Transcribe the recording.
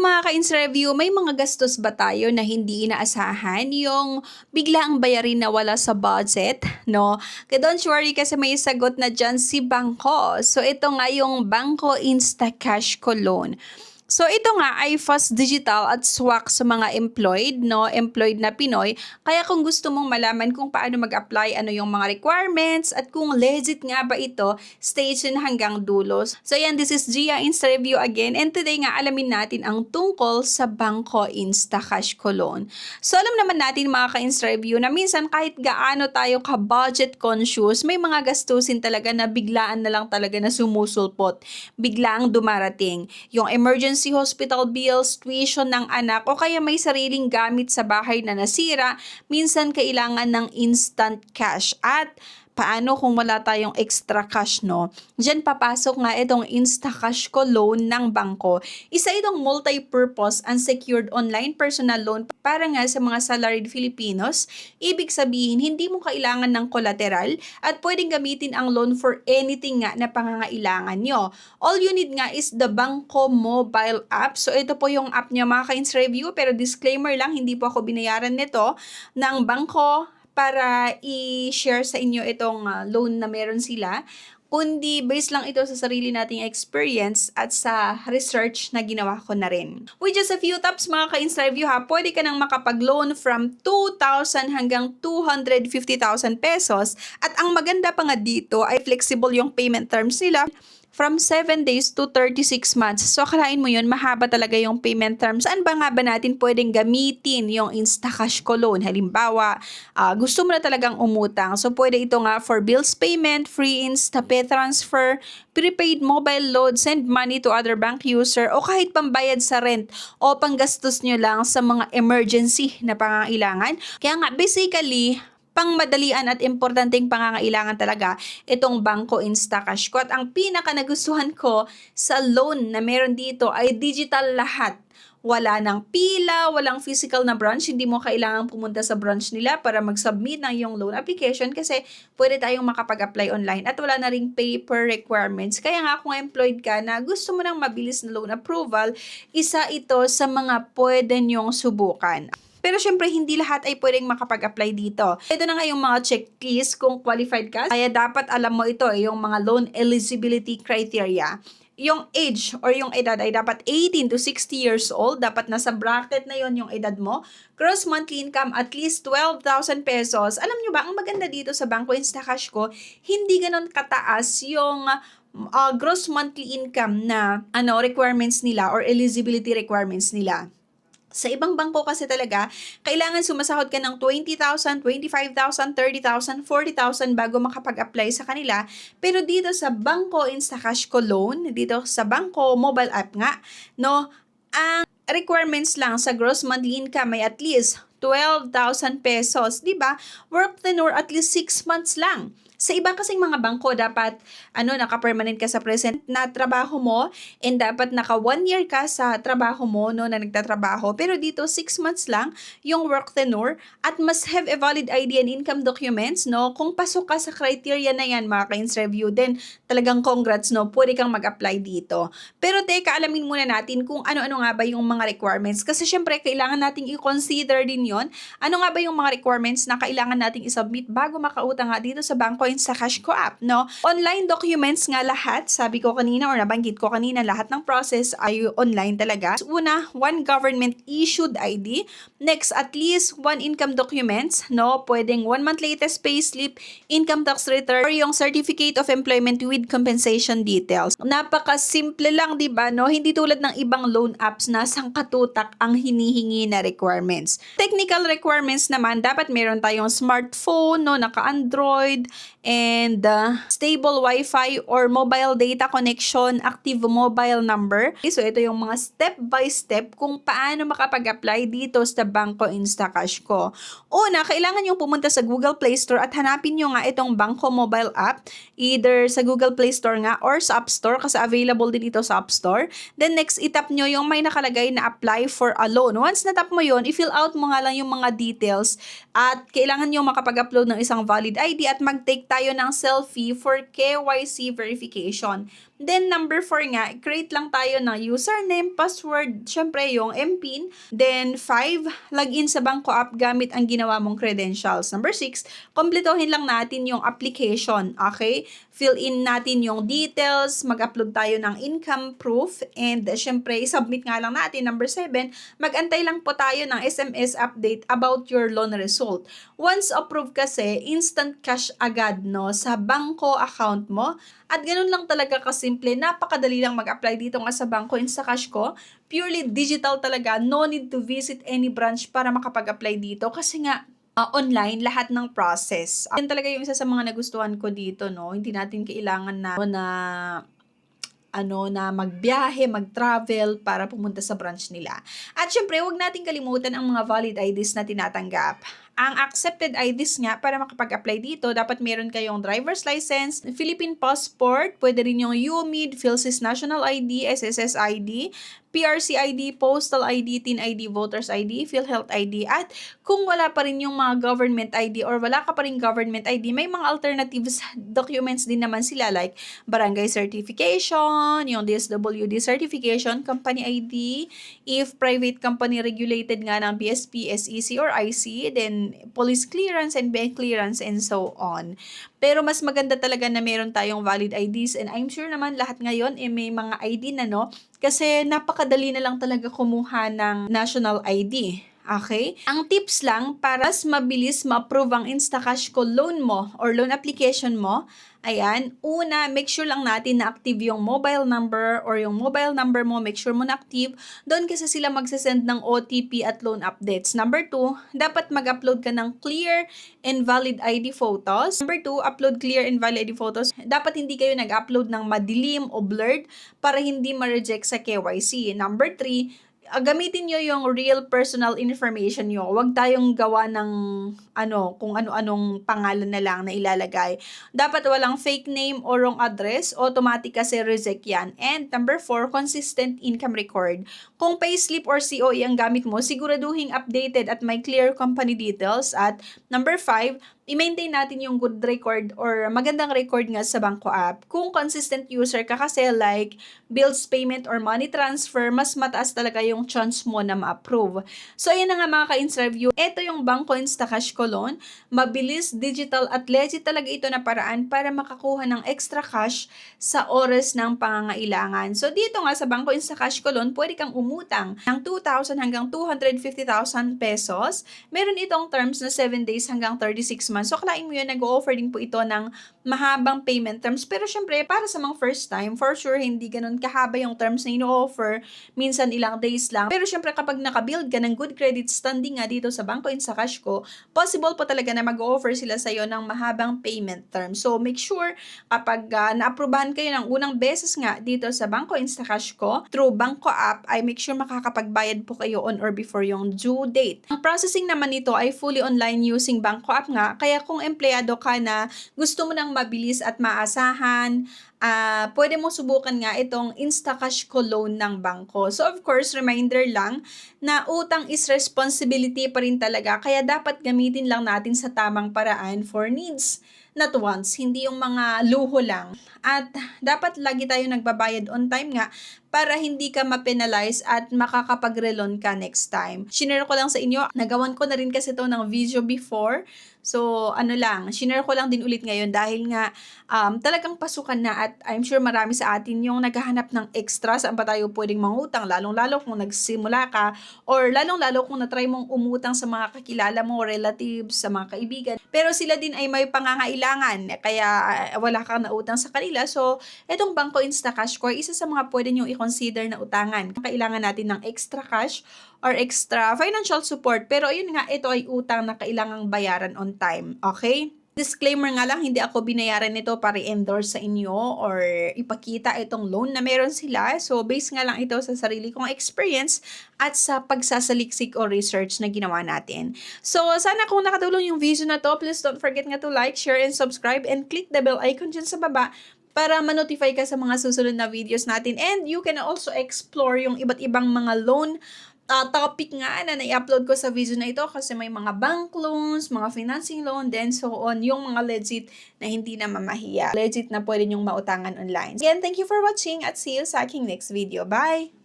Mga ka-ins-review, may mga gastos ba tayo na hindi inaasahan? Yung bigla ang bayarin na wala sa budget, no? Kaya don't worry kasi may sagot na dyan si Bangko. So ito nga yung Bangko Instacash ko Loan. So ito nga ay fast digital at swak sa mga employed, no? Employed na Pinoy. Kaya kung gusto mong malaman kung paano mag-apply, ano yung mga requirements, at kung legit nga ba ito, stay tuned hanggang dulo. So yan, this is Gia Insta Review again. And today nga alamin natin ang tungkol sa Bangko Instacash ko Loan. So alam naman natin mga ka-Insta Review na minsan kahit gaano tayo ka-budget conscious, may mga gastusin talaga na biglaan na lang talaga na sumusulpot. Biglaang dumarating. Yung emergency hospital bills, tuition ng anak, o kaya may sariling gamit sa bahay na nasira, minsan kailangan ng instant cash. At paano kung wala tayong extra cash, no? Diyan papasok nga itong Instacash ko Loan ng bangko. Isa itong multi-purpose unsecured online personal loan para nga sa mga salaried Filipinos. Ibig sabihin, hindi mo kailangan ng collateral at pwedeng gamitin ang loan for anything nga na pangangailangan nyo. All you need nga is the Bangko mobile app. So ito po yung app niya mga ka-ins-review, pero disclaimer lang, hindi po ako binayaran nito ng bangko para i-share sa inyo itong loan na meron sila, kundi based lang ito sa sarili nating experience at sa research na ginawa ko na rin. With just a few taps mga ka-ins-review ha, pwede ka nang makapag-loan from 2,000 hanggang 250,000 pesos, at ang maganda pa nga dito ay flexible yung payment terms nila from 7 days to 36 months. So, akalain mo yun, mahaba talaga yung payment terms. Saan ba nga ba natin pwedeng gamitin yung Instacash ko Loan? Halimbawa, gusto mo na talagang umutang. So, pwede ito nga for bills payment, free InstaPay transfer, prepaid mobile load, send money to other bank user, o kahit pambayad sa rent o panggastos nyo lang sa mga emergency na pangangailangan. Kaya nga, basically, pangmadalian at importanteng pangangailangan talaga itong Bangko Instacash ko. At ang pinaka nagustuhan ko sa loan na meron dito ay digital lahat. Wala ng pila, walang physical na branch, hindi mo kailangang pumunta sa branch nila para mag-submit ng iyong loan application kasi pwede tayong makapag-apply online at wala na ring paper requirements. Kaya nga kung employed ka na gusto mo ng mabilis na loan approval, isa ito sa mga pwede nyong subukan. Pero syempre, hindi lahat ay pwedeng makapag-apply dito. Ito na nga yung mga checklist kung qualified ka. Kaya dapat alam mo ito, yung mga loan eligibility criteria. Yung age or yung edad ay dapat 18 to 60 years old. Dapat nasa bracket na yon yung edad mo. Gross monthly income at least 12,000 pesos. Alam nyo ba, ang maganda dito sa Bangko Instacash ko, hindi ganon kataas yung gross monthly income na requirements nila or eligibility requirements nila. Sa ibang bangko kasi talaga, kailangan sumasahod ka ng 20,000, 25,000, 30,000, 40,000 bago makapag-apply sa kanila. Pero dito sa Bangko Instacash ko Loan, dito sa Bangko mobile app nga, no, ang requirements lang sa gross monthly income ay at least 12,000 pesos, di ba? Work tenure at least 6 months lang. Sa ibang kasing mga bangko, dapat naka-permanent ka sa present na trabaho mo and dapat naka 1 year ka sa trabaho mo na nagtatrabaho. Pero dito, 6 months lang yung work tenure at must have a valid ID and income documents, no? Kung pasok ka sa criteria na yan, mga ka-ins-review, then talagang congrats, no? Pwede kang mag-apply dito. Pero teka, alamin muna natin kung ano-ano nga ba yung mga requirements. Kasi syempre, kailangan nating i-consider din yon. Ano nga ba yung mga requirements na kailangan nating i-submit bago makautang nga dito sa Bangko Instacash ko app, no? Online documents nga lahat, sabi ko kanina or nabanggit ko kanina, lahat ng process ay online talaga. Una, 1 government issued ID. Next, at least 1 income documents, no? Pwedeng 1 month latest payslip, income tax return, or yung certificate of employment with compensation details. Napaka-simple lang, di ba, no? Hindi tulad ng ibang loan apps na sangkatutak ang hinihingi na requirements. Technical requirements naman, dapat meron tayong smartphone, no? Naka-Android, and stable Wi-Fi or mobile data connection, active mobile number. So ito yung mga step by step kung paano makapag-apply dito sa Bangko Instacash ko. Una, kailangan yung pumunta sa Google Play Store at hanapin nyo nga itong Bangko mobile app, either sa Google Play Store nga or sa App Store kasi available din ito sa App Store. Then next, itap nyo yung may nakalagay na apply for a loan. Once natap mo yun, i-fill out mo nga lang yung mga details at kailangan nyo makapag-upload ng isang valid ID at mag-take tayo ng selfie for KYC verification. Then, number 4 nga, create lang tayo ng username, password, syempre yung MPIN. Then, 5, login sa Bangko app gamit ang ginawa mong credentials. Number 6, kumpletuhin lang natin yung application, okay? Fill in natin yung details, mag-upload tayo ng income proof, and syempre, submit nga lang natin. Number 7, mag-antay lang po tayo ng SMS update about your loan result. Once approved kasi, instant cash agad, no, sa bangko account mo. At ganun lang talaga kasimple, napakadali lang mag-apply dito nga sa Bangko Instacash ko. Purely digital talaga, no need to visit any branch para makapag-apply dito kasi nga online lahat ng process. Yan talaga yung isa sa mga nagustuhan ko dito, no. Hindi natin kailangan na magbiyahe, mag-travel para pumunta sa branch nila. At syempre, huwag natin kalimutan ang mga valid IDs na tinatanggap. Ang accepted IDs nga para makapag-apply dito, dapat meron kayong driver's license, Philippine passport, pwede rin yung UMID, PhilSys National ID, SSS ID, PRC ID, Postal ID, TIN ID, Voters ID, PhilHealth ID, at kung wala pa rin yung mga government ID or wala ka pa rin government ID, may mga alternatives documents din naman sila like barangay certification, yung DSWD certification, company ID, if private company regulated nga ng BSP, SEC, or IC, then police clearance and bank clearance and so on. Pero mas maganda talaga na meron tayong valid IDs, and I'm sure naman lahat ngayon may mga ID na, no? Kasi napakadali na lang talaga kumuha ng national ID. Okay? Ang tips lang para mas mabilis ma-approve ang Instacash ko loan mo or loan application mo, ayan, una, make sure lang natin na active yung mobile number or yung mobile number mo, make sure mo na active. Doon kasi sila magsasend ng OTP at loan updates. Number 2, dapat mag-upload ka ng clear and valid ID photos. Number 2, upload clear and valid ID photos. Dapat hindi kayo nag-upload ng madilim o blurred para hindi ma-reject sa KYC. Number 3, gamitin nyo yung real personal information nyo. Huwag tayong gawa ng kung ano-anong pangalan na lang na ilalagay. Dapat walang fake name or wrong address. Automatic kasi reject yan. And number 4, consistent income record. Kung payslip or COE ang gamit mo, siguraduhin updated at may clear company details. At number 5, i-maintain natin yung good record or magandang record nga sa Bangko app. Kung consistent user ka kasi like bills payment or money transfer, mas mataas talaga yung chance mo na ma-approve. So, ayan na nga mga ka-interview. Ito yung Bangko Instacash ko loan. Mabilis, digital at legit talaga ito na paraan para makakuha ng extra cash sa oras ng pangangailangan. So, dito nga sa Bangko Instacash ko loan, pwede kang umutang ng 2,000 hanggang 250,000 pesos. Meron itong terms na 7 days hanggang 36 months. So, kalain mo yun, nag-o-offer din po ito ng mahabang payment terms. Pero syempre, para sa mga first time, for sure, hindi ganun kahaba yung terms na ino-offer. Minsan, ilang days lang. Pero syempre, kapag nakabuild ka ng good credit standing nga dito sa Bangko Instacash ko, possible po talaga na mag-o-offer sila sa'yo ng mahabang payment terms. So, make sure, kapag na-aprobahan kayo ng unang beses nga dito sa Bangko Instacash ko, through Bangko app, ay make sure makakapagbayad po kayo on or before yung due date. Ang processing naman nito ay fully online using Bangko app nga. Kaya kung empleyado ka na gusto mo ng mabilis at maasahan, pwede mo subukan nga itong Instacash ko loan ng bangko. So of course, reminder lang na utang is responsibility pa rin talaga. Kaya dapat gamitin lang natin sa tamang paraan for needs, not wants, hindi yung mga luho lang. At dapat lagi tayo nagbabayad on time nga para hindi ka ma-penalize at makakapag-relon ka next time. Shinare ko lang sa inyo, nagawan ko na rin kasi ito ng video before. So, shinare ko lang din ulit ngayon dahil nga talagang pasukan na at I'm sure marami sa atin yung naghahanap ng extra saan pa tayo pwedeng mangutang, lalong-lalo kung nagsimula ka or lalong-lalo kung natry mong umutang sa mga kakilala mo, relatives, sa mga kaibigan. Pero sila din ay may pangangailangan, kaya wala kang nautang sa kanila. So, etong Bangko Instacash ko ay isa sa mga pwede nyo i-consider na utangan. Kailangan natin ng extra cash or extra financial support. Pero ayun nga, ito ay utang na kailangang bayaran on time. Okay? Disclaimer nga lang, hindi ako binayaran nito para i-endorse sa inyo or ipakita itong loan na meron sila. So, based nga lang ito sa sarili kong experience at sa pagsasaliksik o research na ginawa natin. So, sana kung nakatulong yung video na to, please don't forget nga to like, share, and subscribe, and click the bell icon dyan sa baba para ma-notify ka sa mga susunod na videos natin. And you can also explore yung iba't ibang mga loan topic nga na nai-upload ko sa video na ito kasi may mga bank loans, mga financing loan, then so on, yung mga legit na hindi na mamahiya. Legit na pwede nyong mautangan online. Again, thank you for watching at see you sa aking next video. Bye!